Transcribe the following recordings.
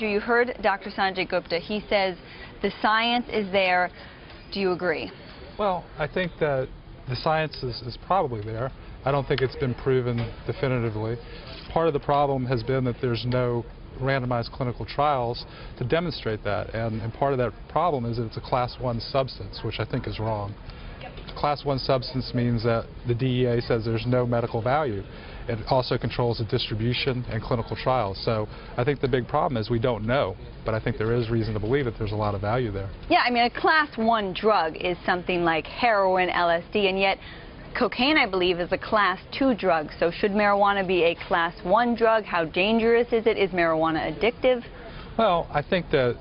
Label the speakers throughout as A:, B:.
A: You heard Dr. Sanjay Gupta. He says the science is there. Do you agree?
B: Well, I think that the science is probably there. I don't think it's been proven definitively. Part of the problem has been that there's no randomized clinical trials to demonstrate that, and part of that problem is that it's a Class 1 substance, which I think is wrong. Class 1 substance means that the DEA says there's no medical value. It also controls the distribution and clinical trials. So I think the big problem is we don't know, but I think there is reason to believe that there's a lot of value there.
A: Yeah, I mean, a Class 1 drug is something like heroin, LSD, and yet cocaine, I believe, is a Class 2 drug. So should marijuana be a Class 1 drug? How dangerous is it? Is marijuana addictive?
B: Well, I think that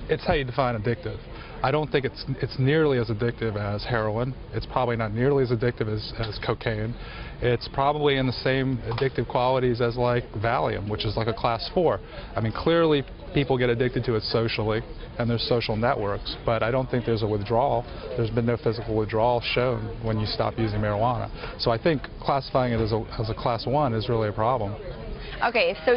B: it's how you define addictive. I don't think it's nearly as addictive as heroin. It's probably not nearly as addictive as cocaine. It's probably in the same addictive qualities as like Valium, which is like a Class 4. I mean, clearly people get addicted to it socially, and there's social networks, but I don't think there's a withdrawal. There's been no physical withdrawal shown when you stop using marijuana. So I think classifying it as a Class 1 is really a problem.
A: Okay, so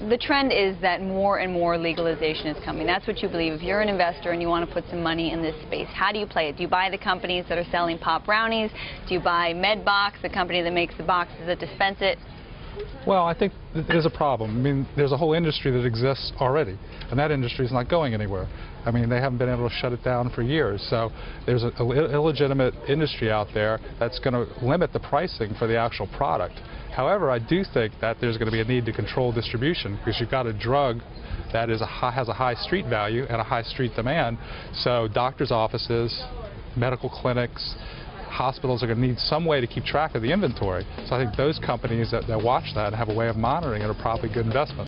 A: the trend is that more and more legalization is coming. That's what you believe. If you're an investor and you want to put some money in this space, how do you play it? Do you buy the companies that are selling pop brownies? Do you buy MedBox, the company that makes the boxes that dispense it?
B: Well, I think there's a problem. I mean, there's a whole industry that exists already, and that industry is not going anywhere. I mean, they haven't been able to shut it down for years. So there's an illegitimate industry out there that's going to limit the pricing for the actual product. However, I do think that there's going to be a need to control distribution, because you've got a drug that has a high street value and a high street demand. So doctors' offices, medical clinics, hospitals are going to need some way to keep track of the inventory. So I think those companies that watch that and have a way of monitoring it are probably good investments.